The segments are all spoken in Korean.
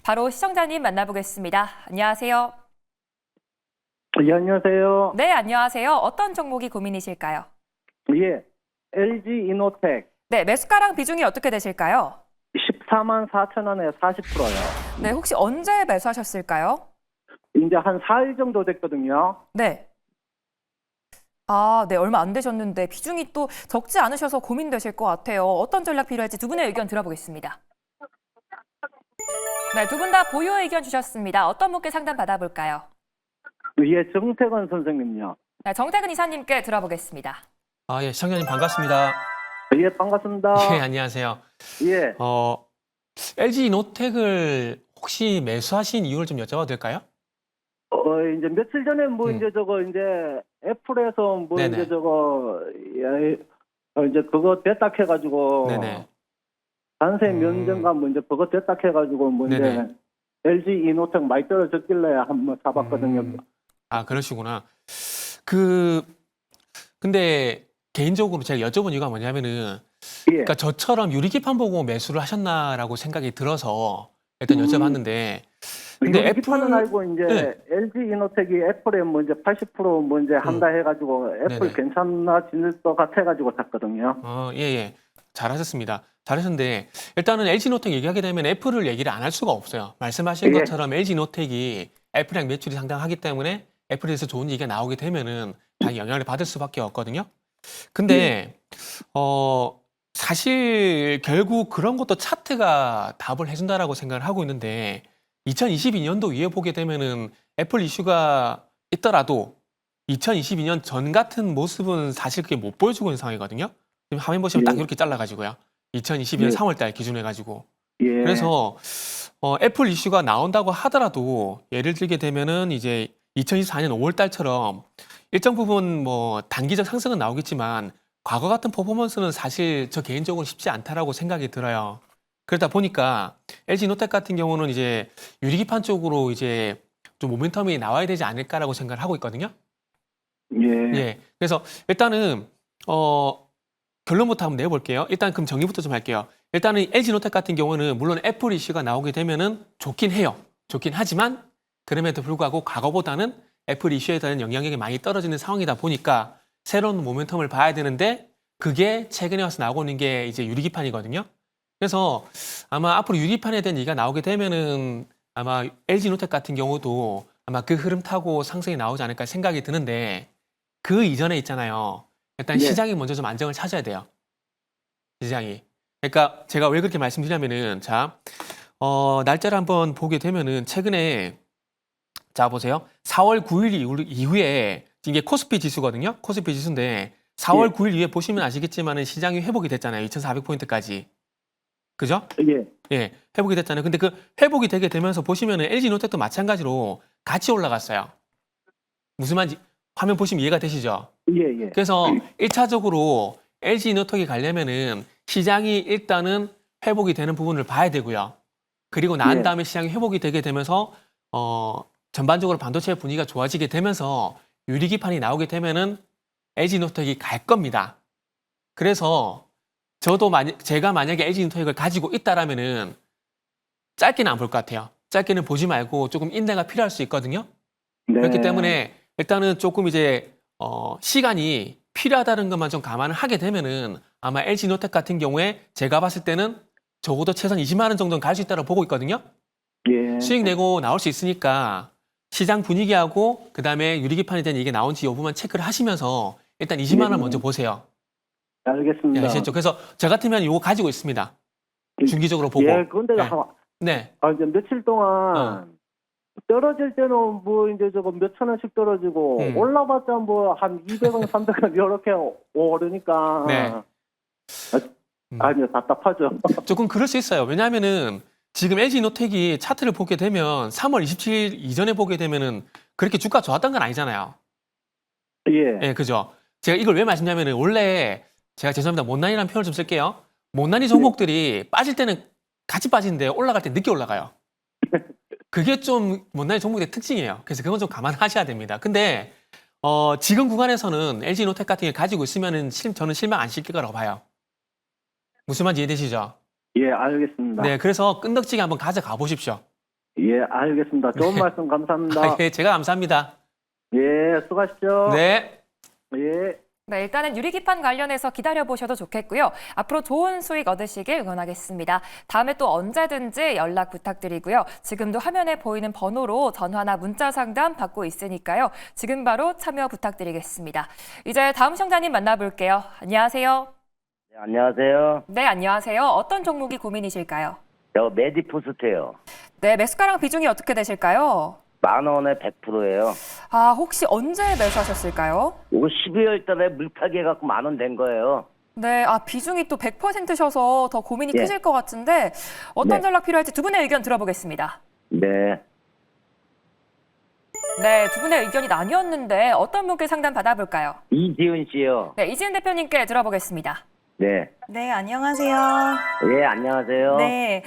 바로 시청자님 만나보겠습니다. 안녕하세요. 예, 안녕하세요. 네, 안녕하세요. 어떤 종목이 고민이실까요? 예, LG 이노텍 네, 매수가랑 비중이 어떻게 되실까요? 14만 4천 원에 40%요. 네, 혹시 언제 매수하셨을까요? 이제 한 4일 정도 됐거든요. 네. 네, 얼마 안 되셨는데 비중이 또 적지 않으셔서 고민되실 것 같아요. 어떤 전략 필요할지 두 분의 의견 들어보겠습니다. 네, 두 분 다 보유 의견 주셨습니다. 어떤 분께 상담 받아볼까요? 예, 정태건 선생님요. 네, 정태근 이사님께 들어보겠습니다. 예, 시청자님 반갑습니다. 예, 반갑습니다. 예, 안녕하세요. 예, LG 이노텍을 혹시 매수하신 이유를 좀 여쭤봐도 될까요? 이제 며칠 전에 이제 애플에서 네네. 이제 그거 됐다 해가지고 네네. 관세 면제인가 이제 그거 됐다 해가지고 네네. 이제 LG 이노텍 많이 떨어졌길래 한번 사봤거든요. 그러시구나. 근데 개인적으로 제가 여쭤본 이유가 뭐냐면은, 예, 그러니까 저처럼 유리기판 보고 매수를 하셨나라고 생각이 들어서 일단 여쭤봤는데, 근데 유리기판은 알고 이제 네. LG 이노텍이 애플에 이제 80% 이제 한다 해가지고 애플 네네. 괜찮아질 것 같아가지고 샀거든요. 예. 잘하셨습니다. 잘하셨는데, 일단은 LG 노텍 얘기하게 되면 애플을 얘기를 안 할 수가 없어요. 말씀하신 예. 것처럼 LG 노텍이 애플이랑 매출이 상당하기 때문에 애플에 대해서 좋은 얘기가 나오게 되면은 당연히 영향을 받을 수밖에 없거든요. 근데, 사실 결국 그런 것도 차트가 답을 해준다라고 생각을 하고 있는데, 2022년도 위에 보게 되면은 애플 이슈가 있더라도 2022년 전 같은 모습은 사실 그게 못 보여주고 있는 상황이거든요. 지금 화면 보시면 딱 예. 이렇게 잘라가지고요. 2022년 예. 3월달 기준해가지고. 예. 그래서 애플 이슈가 나온다고 하더라도 예를 들게 되면은 이제 2024년 5월달처럼 일정 부분 뭐 단기적 상승은 나오겠지만 과거 같은 퍼포먼스는 사실 저 개인적으로 쉽지 않다라고 생각이 들어요. 그러다 보니까 LG노텍 같은 경우는 이제 유리기판 쪽으로 이제 좀 모멘텀이 나와야 되지 않을까라고 생각을 하고 있거든요. 예. 예. 그래서 일단은 결론부터 한번 내볼게요. 일단 그럼 정리부터 좀 할게요. 일단은 LG노텍 같은 경우는 물론 애플 이슈가 나오게 되면은 좋긴 해요. 좋긴 하지만 그럼에도 불구하고 과거보다는 애플 이슈에 대한 영향력이 많이 떨어지는 상황이다 보니까 새로운 모멘텀을 봐야 되는데 그게 최근에 와서 나오고 있는 게 이제 유리기판이거든요. 그래서 아마 앞으로 유리기판에 대한 얘기가 나오게 되면은 아마 LG노텍 같은 경우도 아마 그 흐름 타고 상승이 나오지 않을까 생각이 드는데 그 이전에 있잖아요. 일단 예. 시장이 먼저 좀 안정을 찾아야 돼요. 시장이. 그러니까 제가 왜 그렇게 말씀드리냐면은 날짜를 한번 보게 되면은 최근에 자 보세요. 4월 9일 이후에 이게 코스피 지수거든요. 코스피 지수인데 4월 예. 9일 이후에 보시면 아시겠지만은 시장이 회복이 됐잖아요. 2,400포인트까지. 그죠? 예. 예, 회복이 됐잖아요. 근데 그 회복이 되게 되면서 보시면은 LG노텍도 마찬가지로 같이 올라갔어요. 무슨 말인지 화면 보시면 이해가 되시죠? 예. 예. 그래서 1차적으로 LG노텍이 가려면은 시장이 일단은 회복이 되는 부분을 봐야 되고요. 그리고 난 예. 다음에 시장이 회복이 되게 되면서 전반적으로 반도체 분위기가 좋아지게 되면서 유리기판이 나오게 되면은 LG노텍이 갈 겁니다. 그래서 제가 만약에 LG노텍을 가지고 있다라면은 짧게는 안 볼 것 같아요. 짧게는 보지 말고 조금 인내가 필요할 수 있거든요. 네. 그렇기 때문에 일단은 조금 이제 시간이 필요하다는 것만 좀 감안을 하게 되면은 아마 LG노텍 같은 경우에 제가 봤을 때는 적어도 최소한 20만 원 정도는 갈 수 있다고 보고 있거든요. 예. 수익 내고 나올 수 있으니까 시장 분위기하고 그다음에 유리기판에 대한 얘기 나온지 여부만 체크를 하시면서 일단 20만 원 먼저 보세요. 알겠습니다. 예, 아시겠죠? 그래서 저 같으면 이거 가지고 있습니다. 중기적으로 보고. 예, 근데 네. 네. 이제 며칠 동안 떨어질 때는 이제 몇천 원씩 떨어지고 올라봤자 한 200원, 300원 이렇게 오르니까 네. 아니요, 답답하죠. 조금 그럴 수 있어요. 왜냐하면은 지금 LG노텍이 차트를 보게 되면 3월 27일 이전에 보게 되면은 그렇게 주가 좋았던 건 아니잖아요. 예. 예, 그죠? 제가 이걸 왜 말씀드냐면은 원래 제가 죄송합니다. 못난이라는 표현을 좀 쓸게요. 못난이 종목들이 빠질 때는 같이 빠지는데 올라갈 때 늦게 올라가요. 그게 좀 못난이 종목의 특징이에요. 그래서 그건 좀 감안하셔야 됩니다. 근데 지금 구간에서는 LG노텍 같은 게 가지고 있으면은 저는 실망 안 시킬 거라고 봐요. 무슨 말인지 이해되시죠? 예, 알겠습니다. 네, 그래서 끈덕지게 한번 가져가 보십시오. 예, 알겠습니다. 좋은 말씀 감사합니다. 아, 예, 제가 감사합니다. 예, 수고하십시오. 네. 예. 네, 일단은 유리기판 관련해서 기다려보셔도 좋겠고요. 앞으로 좋은 수익 얻으시길 응원하겠습니다. 다음에 또 언제든지 연락 부탁드리고요. 지금도 화면에 보이는 번호로 전화나 문자 상담 받고 있으니까요. 지금 바로 참여 부탁드리겠습니다. 이제 다음 시청자님 만나볼게요. 안녕하세요. 네, 안녕하세요. 네, 안녕하세요. 어떤 종목이 고민이실까요? 저 메디포스트요. 네, 매수가랑 비중이 어떻게 되실까요? 10,000원에 100%예요. 아, 혹시 언제 매수하셨을까요? 이거 12월 달에 물타기 해갖고 10,000원 된 거예요. 네, 아, 비중이 또 100%셔서 더 고민이 네. 크실 것 같은데 어떤 네. 전략 필요할지 두 분의 의견 들어보겠습니다. 네. 네, 두 분의 의견이 나뉘었는데 어떤 분께 상담 받아볼까요? 이지은 씨요. 네, 이지은 대표님께 들어보겠습니다. 네. 네, 안녕하세요. 예, 안녕하세요. 네.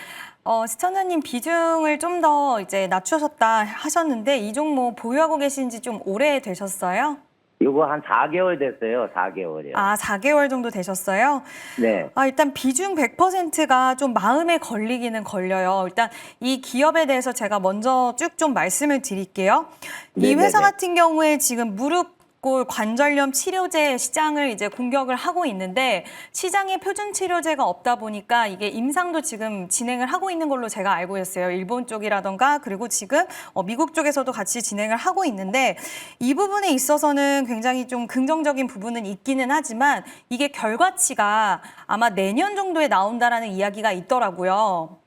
시청자님 비중을 좀 더 이제 낮추셨다 하셨는데 이 종목 보유하고 계신 지 좀 오래 되셨어요? 이거 한 4개월 됐어요. 4개월이요. 아, 4개월 정도 되셨어요? 네. 일단 비중 100%가 좀 마음에 걸리기는 걸려요. 일단 이 기업에 대해서 제가 먼저 쭉 좀 말씀을 드릴게요. 이 회사 네네네. 같은 경우에 지금 무릎 골 관절염 치료제 시장을 이제 공격을 하고 있는데 시장에 표준 치료제가 없다 보니까 이게 임상도 지금 진행을 하고 있는 걸로 제가 알고 있어요. 일본 쪽이라던가 그리고 지금 미국 쪽에서도 같이 진행을 하고 있는데 이 부분에 있어서는 굉장히 좀 긍정적인 부분은 있기는 하지만 이게 결과치가 아마 내년 정도에 나온다라는 이야기가 있더라고요.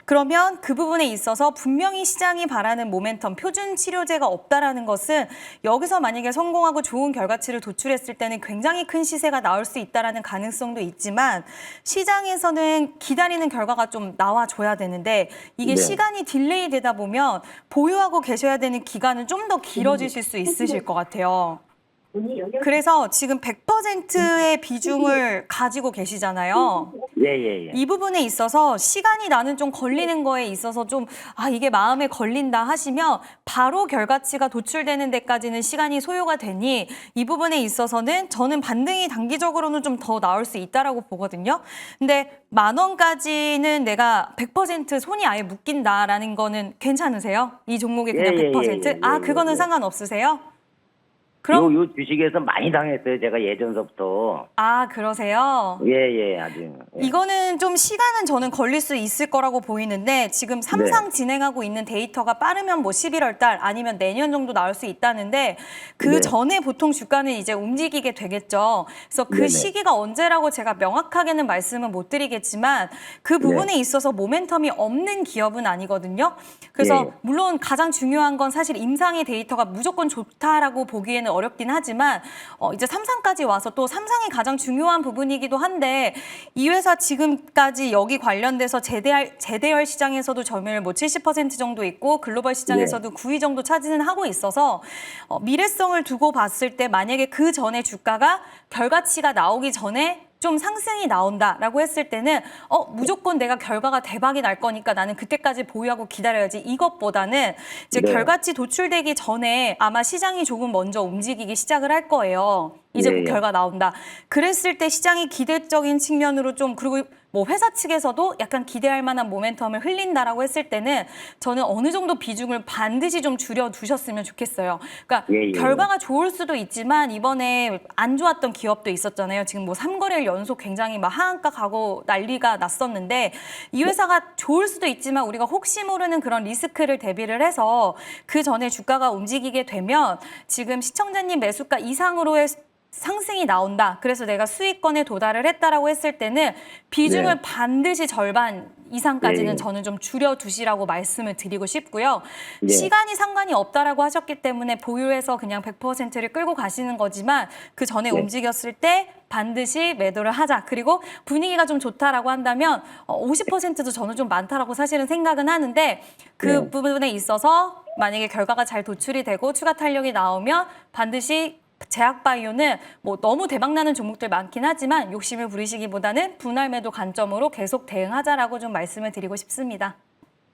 그러면 그 부분에 있어서 분명히 시장이 바라는 모멘텀, 표준 치료제가 없다라는 것은 여기서 만약에 성공하고 좋은 결과치를 도출했을 때는 굉장히 큰 시세가 나올 수 있다라는 가능성도 있지만 시장에서는 기다리는 결과가 좀 나와줘야 되는데 이게 네. 시간이 딜레이 되다 보면 보유하고 계셔야 되는 기간은 좀 더 길어지실 수 있으실 것 같아요. 그래서 지금 100%의 비중을 가지고 계시잖아요. 예, 예, 예. 이 부분에 있어서 시간이 나는 좀 걸리는 거에 있어서 좀 이게 마음에 걸린다 하시면 바로 결과치가 도출되는 데까지는 시간이 소요가 되니 이 부분에 있어서는 저는 반등이 단기적으로는 좀 더 나올 수 있다라고 보거든요. 근데 10,000원까지는 내가 100% 손이 아예 묶인다라는 거는 괜찮으세요? 이 종목에 그냥 예, 예, 100%? 예, 예, 아, 예, 그거는 예. 상관없으세요? 그럼 요 주식에서 많이 당했어요. 제가 예전서부터. 그러세요? 예, 예, 아주. 예. 이거는 좀 시간은 저는 걸릴 수 있을 거라고 보이는데 지금 삼상 진행하고 있는 데이터가 빠르면 뭐 11월 달 아니면 내년 정도 나올 수 있다는데 그 네. 전에 보통 주가는 이제 움직이게 되겠죠. 그래서 그 네네. 시기가 언제라고 제가 명확하게는 말씀은 못 드리겠지만 그 부분에 있어서 모멘텀이 없는 기업은 아니거든요. 그래서 예. 물론 가장 중요한 건 사실 임상의 데이터가 무조건 좋다라고 보기에는 어렵긴 하지만 이제 삼상까지 와서 또 삼상이 가장 중요한 부분이기도 한데 이 회사 지금까지 여기 관련돼서 재대열 시장에서도 점유율 뭐 70% 정도 있고 글로벌 시장에서도 9위 정도 차지는 하고 있어서 미래성을 두고 봤을 때 만약에 그 전에 주가가 결과치가 나오기 전에 좀 상승이 나온다라고 했을 때는 무조건 내가 결과가 대박이 날 거니까 나는 그때까지 보유하고 기다려야지 이것보다는 이제 네. 결과치 도출되기 전에 아마 시장이 조금 먼저 움직이기 시작을 할 거예요. 이제 네, 예. 결과 나온다. 그랬을 때 시장이 기대적인 측면으로 좀 그리고 뭐 회사 측에서도 약간 기대할 만한 모멘텀을 흘린다라고 했을 때는 저는 어느 정도 비중을 반드시 좀 줄여두셨으면 좋겠어요. 그러니까 예, 예. 결과가 좋을 수도 있지만 이번에 안 좋았던 기업도 있었잖아요. 지금 뭐 3거래일 연속 굉장히 막 하한가 가고 난리가 났었는데 이 회사가 좋을 수도 있지만 우리가 혹시 모르는 그런 리스크를 대비를 해서 그 전에 주가가 움직이게 되면 지금 시청자님 매수가 이상으로의 상승이 나온다. 그래서 내가 수익권에 도달을 했다라고 했을 때는 비중을 네. 반드시 절반 이상까지는 네. 저는 좀 줄여두시라고 말씀을 드리고 싶고요. 네. 시간이 상관이 없다라고 하셨기 때문에 보유해서 그냥 100%를 끌고 가시는 거지만 그 전에 네. 움직였을 때 반드시 매도를 하자. 그리고 분위기가 좀 좋다라고 한다면 50%도 저는 좀 많다라고 사실은 생각은 하는데 그 네. 부분에 있어서 만약에 결과가 잘 도출이 되고 추가 탄력이 나오면 반드시 제약바이오는 뭐 너무 대박나는 종목들 많긴 하지만 욕심을 부리시기보다는 분할 매도 관점으로 계속 대응하자라고 좀 말씀을 드리고 싶습니다.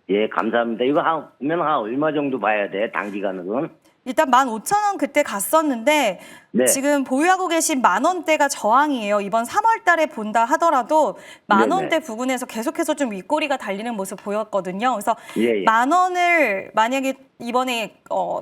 예, 감사합니다. 이거 보면 한 얼마 정도 봐야 돼? 단기간으로는? 일단 15,000원 그때 갔었는데 네. 지금 보유하고 계신 10,000원대가 저항이에요. 이번 3월 달에 본다 하더라도 10,000원대 네네. 부근에서 계속해서 좀 윗꼬리가 달리는 모습 보였거든요. 그래서 예, 예. 10,000원을 만약에 이번에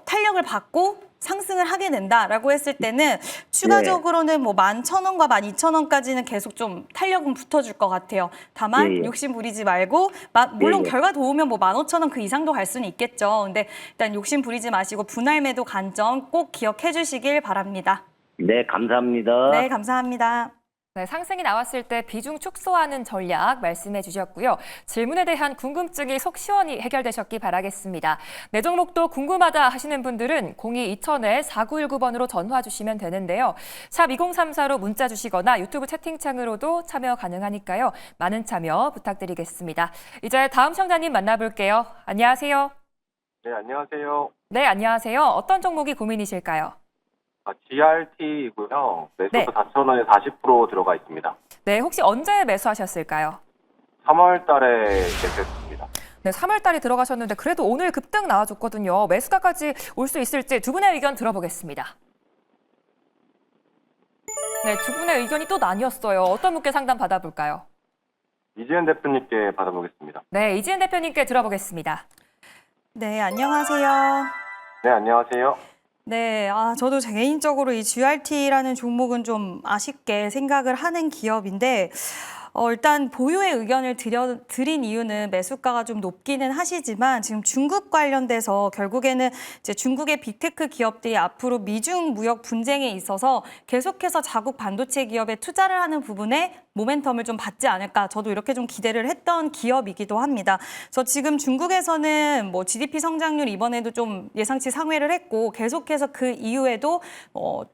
탄력을 받고 상승을 하게 된다라고 했을 때는 추가적으로는 뭐 11,000원과 12,000원까지는 계속 좀 탄력은 붙어줄 것 같아요. 다만 예, 예. 욕심 부리지 말고 물론 예, 예. 결과 좋으면 뭐 15,000원 그 이상도 갈 수는 있겠죠. 근데 일단 욕심 부리지 마시고 분할 매도 관점 꼭 기억해 주시길 바랍니다. 네, 감사합니다. 네, 감사합니다. 네, 상승이 나왔을 때 비중 축소하는 전략 말씀해 주셨고요. 질문에 대한 궁금증이 속 시원히 해결되셨기 바라겠습니다. 내 종목도 궁금하다 하시는 분들은 02-2000-4919번으로 전화 주시면 되는데요. 샵 2034로 문자 주시거나 유튜브 채팅창으로도 참여 가능하니까요. 많은 참여 부탁드리겠습니다. 이제 다음 시청자님 만나볼게요. 안녕하세요. 네, 안녕하세요. 네, 안녕하세요. 어떤 종목이 고민이실까요? GRT이고요. 매수도 네. 4,000원에 40% 들어가 있습니다. 네, 혹시 언제 매수하셨을까요? 3월 달에 매수했습니다. 네, 3월 달에 들어가셨는데 그래도 오늘 급등 나와줬거든요. 매수가까지 올 수 있을지 두 분의 의견 들어보겠습니다. 네, 두 분의 의견이 또 나뉘었어요. 어떤 분께 상담 받아볼까요? 이지은 대표님께 받아보겠습니다. 네, 이지은 대표님께 들어보겠습니다. 네, 안녕하세요. 네, 안녕하세요. 네, 저도 개인적으로 이 GRT라는 종목은 좀 아쉽게 생각을 하는 기업인데, 일단 보유의 의견을 드린 이유는 매수가가 좀 높기는 하시지만 지금 중국 관련돼서 결국에는 이제 중국의 빅테크 기업들이 앞으로 미중 무역 분쟁에 있어서 계속해서 자국 반도체 기업에 투자를 하는 부분에 모멘텀을 좀 받지 않을까, 저도 이렇게 좀 기대를 했던 기업이기도 합니다. 그래서 지금 중국에서는 뭐 GDP 성장률 이번에도 좀 예상치 상회를 했고 계속해서 그 이후에도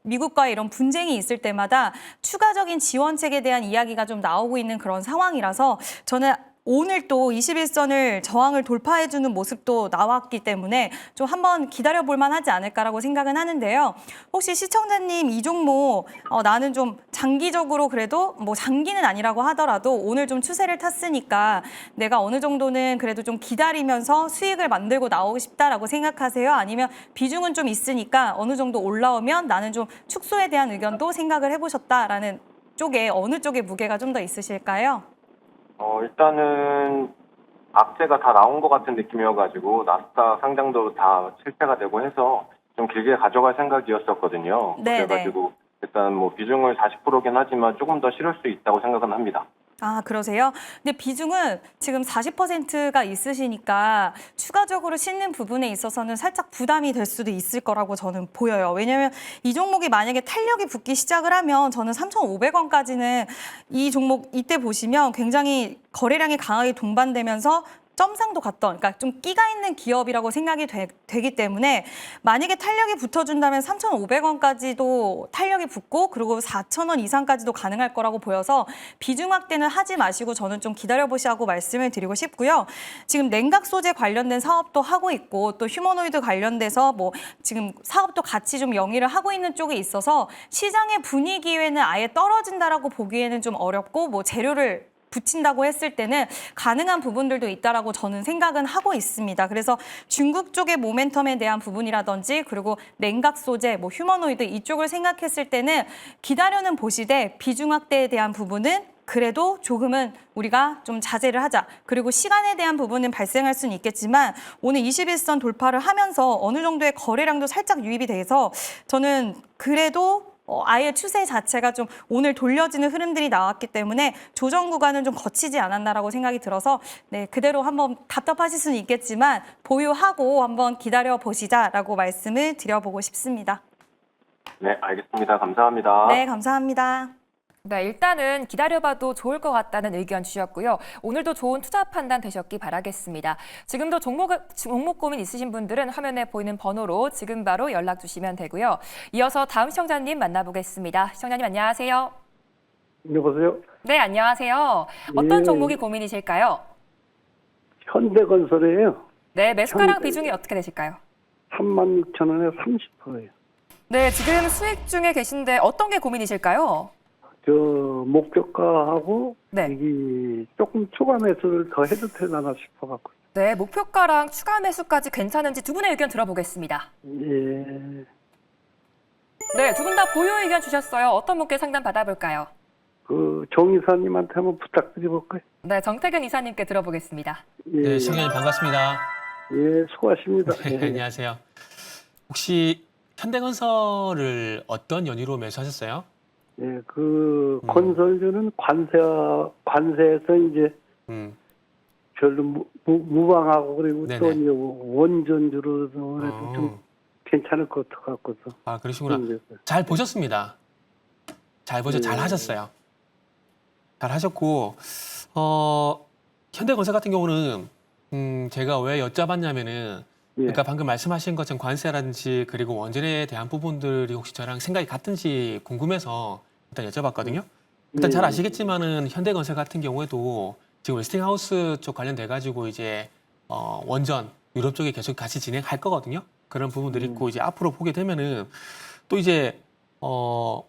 미국과의 이런 분쟁이 있을 때마다 추가적인 지원책에 대한 이야기가 좀 나오고 있는 그런 상황이라서 저는 오늘 또 21선을 저항을 돌파해주는 모습도 나왔기 때문에 좀 한번 기다려볼 만하지 않을까라고 생각은 하는데요. 혹시 시청자님 이 종목 나는 좀 장기적으로 그래도 뭐 장기는 아니라고 하더라도 오늘 좀 추세를 탔으니까 내가 어느 정도는 그래도 좀 기다리면서 수익을 만들고 나오고 싶다라고 생각하세요? 아니면 비중은 좀 있으니까 어느 정도 올라오면 나는 좀 축소에 대한 의견도 생각을 해보셨다라는 쪽에 어느 쪽에 무게가 좀 더 있으실까요? 일단은 악재가 다 나온 것 같은 느낌이어가지고 나스닥 상장도 다 실패가 되고 해서 좀 길게 가져갈 생각이었었거든요. 네, 그래가지고 일단 뭐 비중을 40%긴 하지만 조금 더 실을 수 있다고 생각은 합니다. 아, 그러세요? 근데 비중은 지금 40%가 있으시니까 추가적으로 싣는 부분에 있어서는 살짝 부담이 될 수도 있을 거라고 저는 보여요. 왜냐하면 이 종목이 만약에 탄력이 붙기 시작을 하면 저는 3,500원까지는 이 종목 이때 보시면 굉장히 거래량이 강하게 동반되면서 점상도 갔던, 그러니까 좀 끼가 있는 기업이라고 생각이 되기 때문에 만약에 탄력이 붙어준다면 3,500원까지도 탄력이 붙고 그리고 4,000원 이상까지도 가능할 거라고 보여서 비중 확대는 하지 마시고 저는 좀 기다려보시라고 말씀을 드리고 싶고요. 지금 냉각 소재 관련된 사업도 하고 있고 또 휴머노이드 관련돼서 뭐 지금 사업도 같이 좀 영위를 하고 있는 쪽에 있어서 시장의 분위기에는 아예 떨어진다라고 보기에는 좀 어렵고 뭐 재료를 붙인다고 했을 때는 가능한 부분들도 있다라고 저는 생각은 하고 있습니다. 그래서 중국 쪽의 모멘텀에 대한 부분이라든지 그리고 냉각 소재, 뭐 휴머노이드 이쪽을 생각했을 때는 기다려는 보시되 비중 확대에 대한 부분은 그래도 조금은 우리가 좀 자제를 하자. 그리고 시간에 대한 부분은 발생할 수는 있겠지만 오늘 21선 돌파를 하면서 어느 정도의 거래량도 살짝 유입이 돼서 저는 그래도 아예 추세 자체가 좀 오늘 돌려지는 흐름들이 나왔기 때문에 조정 구간은 좀 거치지 않았나라고 생각이 들어서 네, 그대로 한번 답답하실 수는 있겠지만 보유하고 한번 기다려 보시자라고 말씀을 드려보고 싶습니다. 네, 알겠습니다. 감사합니다. 네, 감사합니다. 네, 일단은 기다려봐도 좋을 것 같다는 의견 주셨고요. 오늘도 좋은 투자 판단 되셨기 바라겠습니다. 지금도 종목 고민 있으신 분들은 화면에 보이는 번호로 지금 바로 연락 주시면 되고요. 이어서 다음 시청자님 만나보겠습니다. 시청자님 안녕하세요. 여보세요? 네, 안녕하세요. 어떤 예. 종목이 고민이실까요? 현대건설이에요. 네, 매수가랑 현대. 비중이 어떻게 되실까요? 36,000원에 30%예요. 네, 지금 수익 중에 계신데 어떤 게 고민이실까요? 저 목표가하고 네. 이게 조금 추가 매수를 더 해도 되나 싶어갖고. 네, 목표가랑 추가 매수까지 괜찮은지 두 분의 의견 들어보겠습니다. 예. 네, 두 분 다 보유 의견 주셨어요. 어떤 분께 상담 받아볼까요? 그 정이사님한테 한번 부탁드려볼까요? 네, 정태근 이사님께 들어보겠습니다. 예. 네, 시청자님 반갑습니다. 예, 수고하십니다. 네, 예. 안녕하세요. 혹시 현대건설을 어떤 연유로 매수하셨어요? 예, 그 건설주는 관세에서 이제 음, 별로 무방하고 그리고 네네. 또 이제 원전주로 그래도 좀 괜찮을 것 같고서. 아, 그러시구나. 음, 잘 보셨습니다. 잘 하셨어요. 잘 하셨고, 현대건설 같은 경우는, 제가 왜 여쭤봤냐면은, 예. 그러니까 방금 말씀하신 것처럼 관세라든지 그리고 원전에 대한 부분들이 혹시 저랑 생각이 같은지 궁금해서 일단 여쭤봤거든요. 일단 잘 아시겠지만은 현대건설 같은 경우에도 지금 웨스팅하우스 쪽 관련돼 가지고 이제 원전 유럽 쪽에 계속 같이 진행할 거거든요. 그런 부분들이 있고 이제 앞으로 보게 되면은 또 이제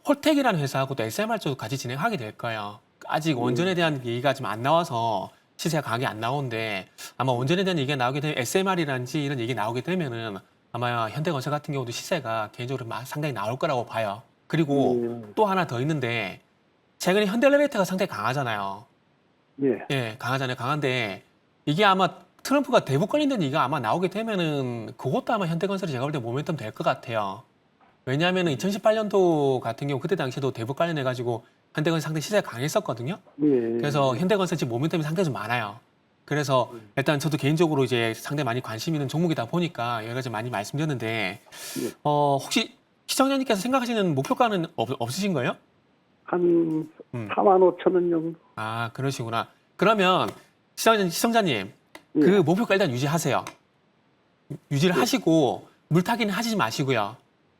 홀텍이라는 회사하고 또 SMR 쪽도 같이 진행하게 될 거예요. 아직 원전에 대한 얘기가 좀 안 나와서 시세가 강하게 안 나오는데 아마 원전에 대한 얘기가 나오게 되면 SMR이라든지 이런 얘기 나오게 되면은 아마 현대건설 같은 경우도 시세가 개인적으로 상당히 나올 거라고 봐요. 그리고 또 하나 더 있는데 최근에 현대엘리베이터가 상당히 강하잖아요. 예. 예, 강하잖아요. 강한데 이게 아마 트럼프가 대북 관련된 얘기가 아마 나오게 되면은 그것도 아마 현대건설이 제가 볼 때 모멘텀 될 것 같아요. 왜냐하면은 2018년도 같은 경우 그때 당시에도 대북 관련해 가지고 현대건설 상당히 시세가 강했었거든요. 예. 그래서 현대건설 지금 모멘텀이 상당히 좀 많아요. 그래서 일단 저도 개인적으로 이제 상당히 많이 관심 있는 종목이다 보니까 여러 가지 많이 말씀드렸는데 혹시 시청자님께서 생각하시는 목표가는 없으신 거예요? 한 4만 5천 원 정도. 아, 그러시구나. 그러면 시청자님 그 목표가 일단 유지하세요. 유지를 하시고 물타기는 하시지 마시고요.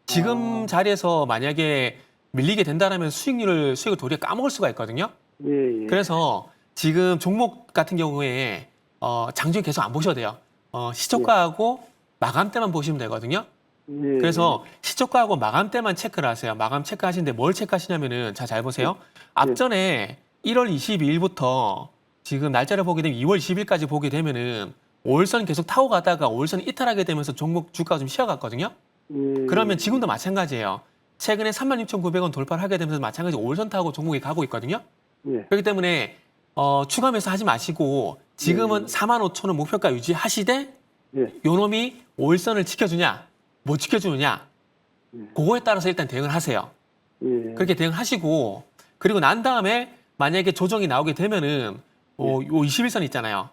지금 자리에서 만약에 밀리게 된다면 수익을 도리어 까먹을 수가 있거든요. 예, 예. 그래서 지금 종목 같은 경우에 장중 계속 안 보셔도 돼요. 시초가하고 마감대만 보시면 되거든요. 예. 그래서 시초가하고 마감대만 체크를 하세요. 마감 체크하시는데 뭘 체크하시냐면은 잘 보세요. 앞전에 1월 22일부터 지금 날짜를 보게 되면 2월 20일까지 보게 되면은 5일선 계속 타고 가다가 5일선 이탈하게 되면서 종목 주가가 좀 쉬어갔거든요. 예. 그러면 지금도 마찬가지예요. 최근에 36,900원 돌파를 하게 되면서 마찬가지 5일선 타고 종목이 가고 있거든요. 예. 그렇기 때문에 추가 매수 하지 마시고 지금은 45,000원 목표가 유지하시되 예. 요놈이 5일선을 지켜주냐 못 지켜주느냐 그거에 따라서 일단 대응을 하세요. 예. 그렇게 대응하시고 그리고 난 다음에 만약에 조정이 나오게 되면은 요 21선 있잖아요.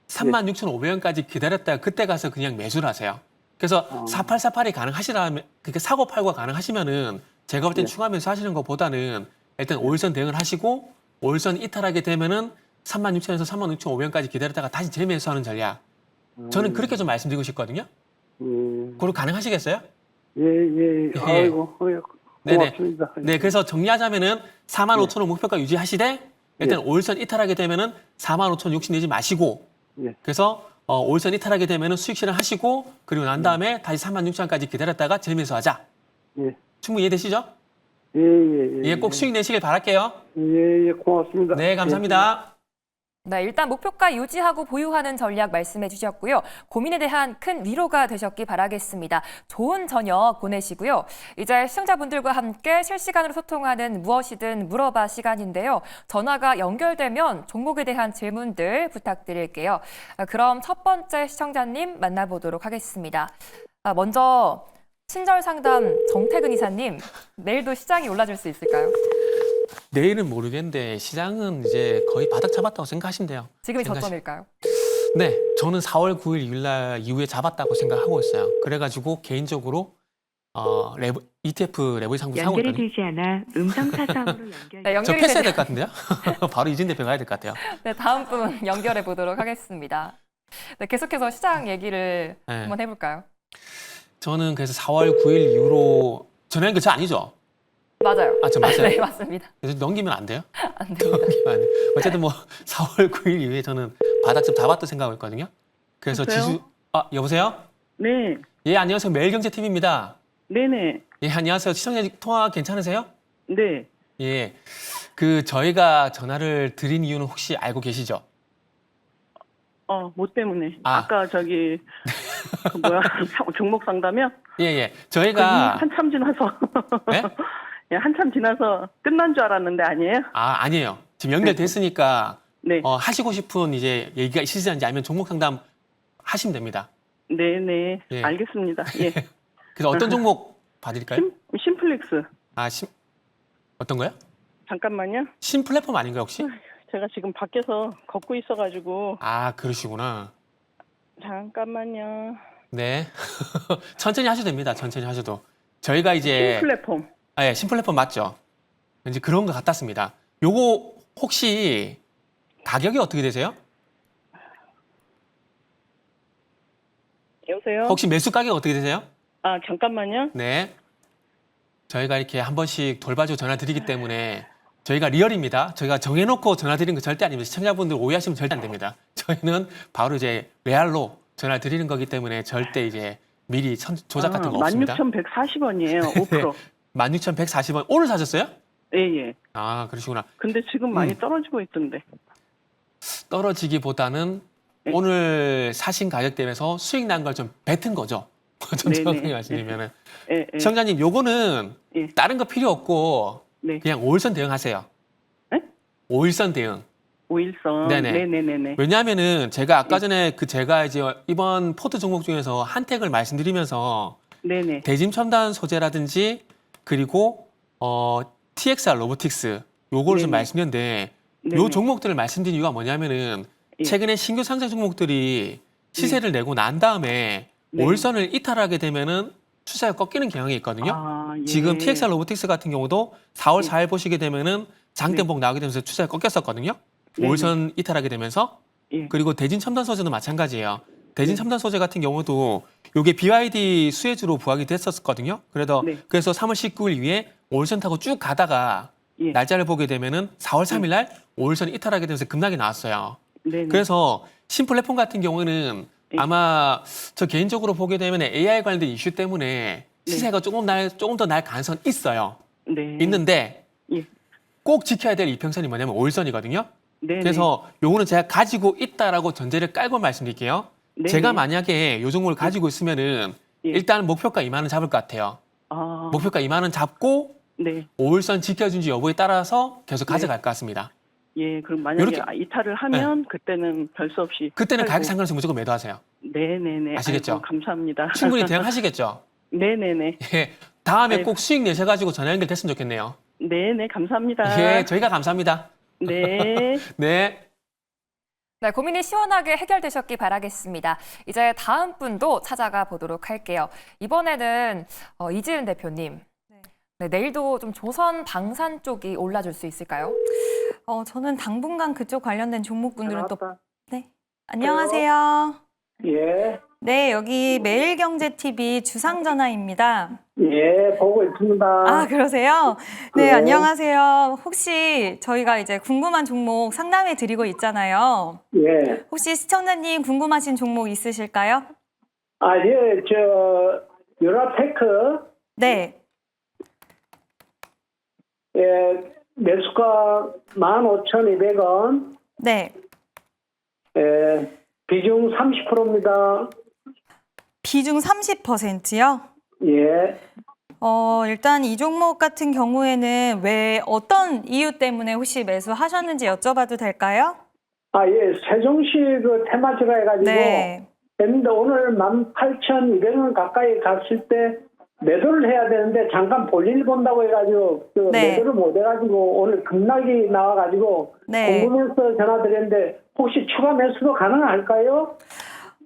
36,500원까지 기다렸다가 그때 가서 그냥 매수를 하세요. 그래서 4848이 가능하시라면 그렇게 사고 팔고가 가능하시면은 제가 볼 땐 추가 매수 하시는 것보다는 일단 5일선 대응을 하시고 5일선 이탈하게 되면은 36,000원에서 36,500원까지 기다렸다가 다시 재매수하는 전략. 저는 그렇게 좀 말씀드리고 싶거든요. 그리고 가능하시겠어요? 예. 아이고, 고맙습니다. 네, 그래서 정리하자면은 45,000원 목표가 유지하시되 일단 5일선 이탈하게 되면은 45,000원 욕심내지 마시고 예. 그래서 5일선 이탈하게 되면은 수익 실현하시고 그리고 난 다음에 다시 36,000원까지 기다렸다가 재매수하자. 예. 충분히 이해되시죠? 예. 예, 꼭 수익 내시길 바랄게요. 예, 고맙습니다. 네, 감사합니다. 네, 일단 목표가 유지하고 보유하는 전략 말씀해 주셨고요. 고민에 대한 큰 위로가 되셨기 바라겠습니다. 좋은 저녁 보내시고요. 이제 시청자분들과 함께 실시간으로 소통하는 무엇이든 물어봐 시간인데요. 전화가 연결되면 종목에 대한 질문들 부탁드릴게요. 그럼 첫 번째 시청자님 만나보도록 하겠습니다. 먼저 친절 상담 정태근 이사님, 내일도 시장이 올라줄 수 있을까요? 내일은 모르겠는데 시장은 이제 거의 바닥 잡았다고 생각하시면 돼요. 지금이 저점일까요? 네, 저는 4월 9일 유일날 이후에 잡았다고 생각하고 있어요. 그래가지고 개인적으로 ETF 레버리 상품 사고 연결이 있거든요. 되지 않아 음성 사서함으로 연결. 네, 저 연결이 패스해야 되면 될 것 같은데요? 바로 이진 대표 가야 될 것 같아요. 네, 다음 분 연결해 보도록 하겠습니다. 네, 계속해서 시장 얘기를 네. 한번 해볼까요? 저는 그래서 4월 9일 이후로 전화 연결 저 아니죠? 맞아요. 아, 저 맞아요? 네, 맞습니다. 그래서 넘기면 안 돼요? 안 됩니다. 넘기면 안 돼요. 어쨌든 뭐 4월 9일 이후에 저는 바닥 좀 잡았다 생각하고 있거든요. 그래서 여보세요? 여보세요? 네, 예, 안녕하세요. 매일경제TV입니다. 네네, 예, 안녕하세요. 시청자 통화 괜찮으세요? 네. 예. 저희가 전화를 드린 이유는 혹시 알고 계시죠? 뭐 때문에? 아. 아까 저기 그 뭐야 종목 상담이요? 예, 예. 그 저희가 한참 지나서 네? 예, 한참 지나서 끝난 줄 알았는데 아니에요? 아니에요. 지금 연결됐으니까 네, 하시고 싶은 이제 얘기가 있으신지 아니면 종목 상담 하시면 됩니다. 네, 예. 알겠습니다. 예, 그래서 어떤 종목 봐드릴까요? 심플렉스 어떤 거요? 잠깐만요. 신플랫폼 아닌가요, 혹시? 제가 지금 밖에서 걷고 있어가지고 그러시구나. 잠깐만요. 네. 천천히 하셔도 됩니다. 천천히 하셔도. 저희가 이제 플랫폼. 예, 신플랫폼 맞죠? 이제 그런 것 같았습니다. 요거 혹시 가격이 어떻게 되세요? 여보세요? 혹시 매수 가격 어떻게 되세요? 잠깐만요. 네. 저희가 이렇게 한 번씩 돌봐주고 전화 드리기 때문에 저희가 리얼입니다. 저희가 정해놓고 전화 드리는 거 절대 아닙니다. 시청자분들 오해하시면 절대 안 됩니다. 저희는 바로 이제 레알로 전화 드리는 거기 때문에 절대 이제 미리 조작 같은 거 없습니다. 16,140원이에요. 5%. 16,140원. 오늘 사셨어요? 예. 그러시구나. 근데 지금 많이 떨어지고 있던데. 떨어지기보다는 네. 오늘 사신 가격 대비해서 수익 난 걸 좀 뱉은 거죠. 좀 네네. 정확하게 말씀드리면은. 예. 시청자님, 요거는 예. 다른 거 필요 없고 네. 그냥 5일선 대응하세요. 네? 5일선 대응. 5일선. 네네. 네네네네. 왜냐하면은 제가 아까 전에 제가 이제 이번 포트 종목 중에서 한택을 말씀드리면서 네네. 대짐 첨단 소재라든지 그리고 TXR 로보틱스 요거를 좀 네네. 말씀드렸는데 요 네네. 종목들을 말씀드린 이유가 뭐냐면은 예. 최근에 신규 상장 종목들이 시세를 내고 난 다음에 네. 5일선을 이탈하게 되면은 추세가 꺾이는 경향이 있거든요. 예. 지금 TXR 로보틱스 같은 경우도 4월 네. 4일 보시게 되면은 장대봉 나오게 되면서 추세가 꺾였었거든요. 네네. 5일선 이탈하게 되면서 예. 그리고 대진 첨단 소재도 마찬가지예요. 대진 네. 첨단 소재 같은 경우도 요게 BYD 수혜주로 부각이 됐었거든요. 그래서 네. 3월 19일 위에 5일선 타고 쭉 가다가 예. 날짜를 보게 되면은 4월 3일 날 5일선 이탈하게 되면서 급락이 나왔어요. 네네. 그래서 신플랫폼 같은 경우는 예. 아마 저 개인적으로 보게 되면 AI 관련된 이슈 때문에 시세가 조금 더 날 가능성은 있어요. 네. 있는데 예. 꼭 지켜야 될 이평선이 뭐냐면 5일선이거든요. 네네. 그래서 요거는 제가 가지고 있다라고 전제를 깔고 말씀드릴게요. 네네. 제가 만약에 요 종목을 가지고 있으면은 예. 일단 목표가 2만 원 잡을 것 같아요. 목표가 2만 원 잡고 네. 5일선 지켜준지 여부에 따라서 계속 네. 가져갈 것 같습니다. 예. 그럼 만약에 요렇게- 이탈을 하면 그때는 별 수 없이. 그때는 팔고. 가격 상관없이 무조건 매도하세요. 네네네. 아시겠죠? 아이고, 감사합니다. 충분히 대응하시겠죠? 네네네. 예. 다음에 아이고. 꼭 수익 내셔가지고 전화 연결됐으면 좋겠네요. 네네. 감사합니다. 예, 저희가 감사합니다. 네. 네. 네, 고민이 시원하게 해결되셨기 바라겠습니다. 이제 다음 분도 찾아가 보도록 할게요. 이번에는 이지은 대표님. 네, 내일도 좀 조선 방산 쪽이 올라줄 수 있을까요? 저는 당분간 그쪽 관련된 종목분들은 또 나왔다. 네. 안녕하세요. 예, 네, 여기 매일경제TV 주상전화입니다. 예, 보고 있습니다. 그러세요? 네, 네. 안녕하세요. 혹시 저희가 이제 궁금한 종목 상담해 드리고 있잖아요. 예. 혹시 시청자님 궁금하신 종목 있으실까요? 예, 유라테크, 네. 예, 매수가 15,200원, 네. 예, 비중 30%입니다. 비중 30%요? 예. 일단 이 종목 같은 경우에는 왜 어떤 이유 때문에 혹시 매수하셨는지 여쭤봐도 될까요? 예, 세종시 그 테마주라 해가지고, 네. 했는데 오늘 18,200원 가까이 갔을 때 매도를 해야 되는데 잠깐 볼일 본다고 해가지고 네. 매도를 못 해가지고 오늘 급락이 나와가지고 네. 궁금해서 전화드렸는데 혹시 추가 매수도 가능할까요?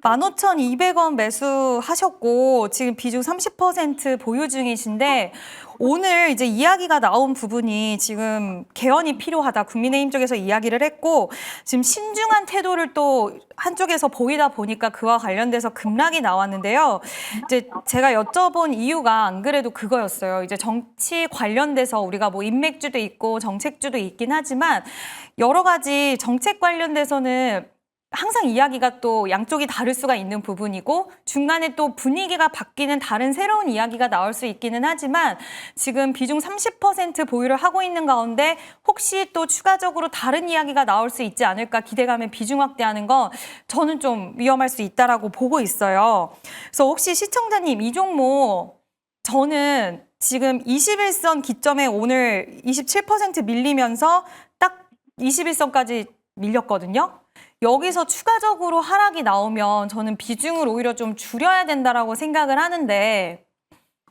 15,200원 매수하셨고 지금 비중 30% 보유 중이신데 오늘 이제 이야기가 나온 부분이 지금 개헌이 필요하다. 국민의힘 쪽에서 이야기를 했고 지금 신중한 태도를 또 한쪽에서 보이다 보니까 그와 관련돼서 급락이 나왔는데요. 이제 제가 여쭤본 이유가 안 그래도 그거였어요. 이제 정치 관련돼서 우리가 뭐 인맥주도 있고 정책주도 있긴 하지만 여러 가지 정책 관련돼서는 항상 이야기가 또 양쪽이 다를 수가 있는 부분이고 중간에 또 분위기가 바뀌는 다른 새로운 이야기가 나올 수 있기는 하지만 지금 비중 30% 보유를 하고 있는 가운데 혹시 또 추가적으로 다른 이야기가 나올 수 있지 않을까 기대감에 비중 확대하는 건 저는 좀 위험할 수 있다라고 보고 있어요. 그래서 혹시 시청자님 이 종목 저는 지금 21선 기점에 오늘 27% 밀리면서 딱 21선까지 밀렸거든요. 여기서 추가적으로 하락이 나오면 저는 비중을 오히려 좀 줄여야 된다라고 생각을 하는데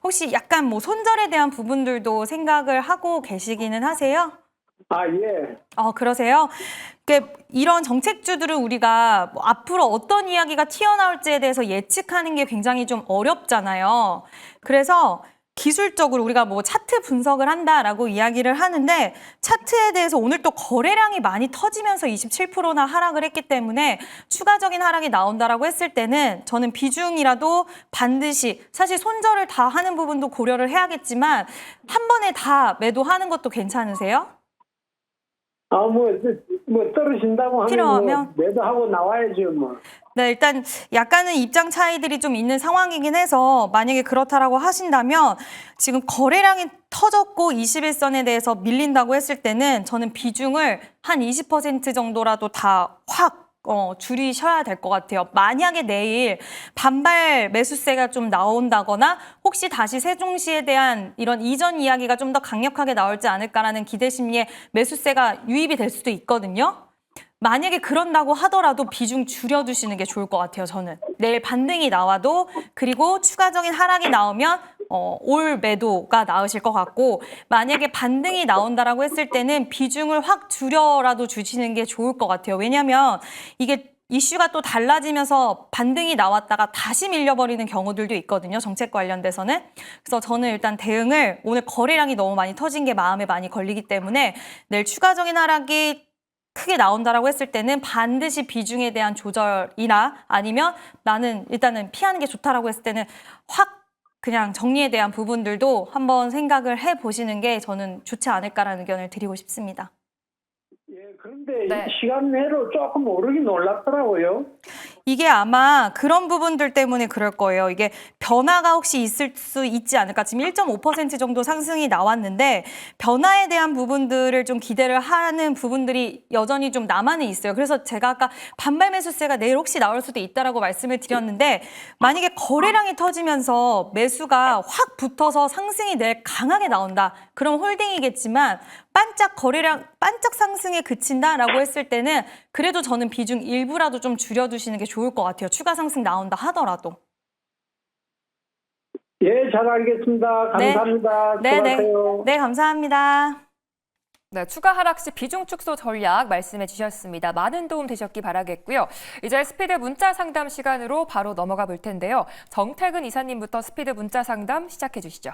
혹시 약간 뭐 손절에 대한 부분들도 생각을 하고 계시기는 하세요? 예. 그러세요? 이런 정책주들을 우리가 뭐 앞으로 어떤 이야기가 튀어나올지에 대해서 예측하는 게 굉장히 좀 어렵잖아요. 그래서 기술적으로 우리가 뭐 차트 분석을 한다라고 이야기를 하는데 차트에 대해서 오늘 또 거래량이 많이 터지면서 27%나 하락을 했기 때문에 추가적인 하락이 나온다라고 했을 때는 저는 비중이라도 반드시 사실 손절을 다 하는 부분도 고려를 해야겠지만 한 번에 다 매도하는 것도 괜찮으세요? 뭐 떨어진다고 하면 필요하면? 매도하고 나와야죠, 뭐. 네, 일단 약간은 입장 차이들이 좀 있는 상황이긴 해서 만약에 그렇다라고 하신다면 지금 거래량이 터졌고 21선에 대해서 밀린다고 했을 때는 저는 비중을 한 20% 정도라도 다 확 줄이셔야 될 것 같아요. 만약에 내일 반발 매수세가 좀 나온다거나 혹시 다시 세종시에 대한 이런 이전 이야기가 좀 더 강력하게 나올지 않을까라는 기대 심리에 매수세가 유입이 될 수도 있거든요. 만약에 그런다고 하더라도 비중 줄여두시는 게 좋을 것 같아요, 저는. 내일 반등이 나와도 그리고 추가적인 하락이 나오면 올 매도가 나으실 것 같고 만약에 반등이 나온다라고 했을 때는 비중을 확 줄여라도 주시는 게 좋을 것 같아요. 왜냐하면 이게 이슈가 또 달라지면서 반등이 나왔다가 다시 밀려버리는 경우들도 있거든요. 정책 관련돼서는. 그래서 저는 일단 대응을 오늘 거래량이 너무 많이 터진 게 마음에 많이 걸리기 때문에 내일 추가적인 하락이 크게 나온다라고 했을 때는 반드시 비중에 대한 조절이나 아니면 나는 일단은 피하는 게 좋다라고 했을 때는 확 그냥 정리에 대한 부분들도 한번 생각을 해보시는 게 저는 좋지 않을까라는 의견을 드리고 싶습니다. 그런데 네. 시간외로 조금 오르긴 올랐더라고요. 이게 아마 그런 부분들 때문에 그럴 거예요. 이게 변화가 혹시 있을 수 있지 않을까. 지금 1.5% 정도 상승이 나왔는데 변화에 대한 부분들을 좀 기대를 하는 부분들이 여전히 좀 남아는 있어요. 그래서 제가 아까 반발 매수세가 내일 혹시 나올 수도 있다라고 말씀을 드렸는데 만약에 거래량이 터지면서 매수가 확 붙어서 상승이 내일 강하게 나온다. 그럼 홀딩이겠지만 반짝 상승에 그친다라고 했을 때는 그래도 저는 비중 일부라도 좀 줄여두시는 게 좋을 것 같아요. 추가 상승 나온다 하더라도. 예, 잘 알겠습니다. 네. 감사합니다. 수고하세요. 네, 감사합니다. 네, 추가 하락 시 비중 축소 전략 말씀해 주셨습니다. 많은 도움 되셨기 바라겠고요. 이제 스피드 문자 상담 시간으로 바로 넘어가 볼 텐데요. 정태근 이사님부터 스피드 문자 상담 시작해 주시죠.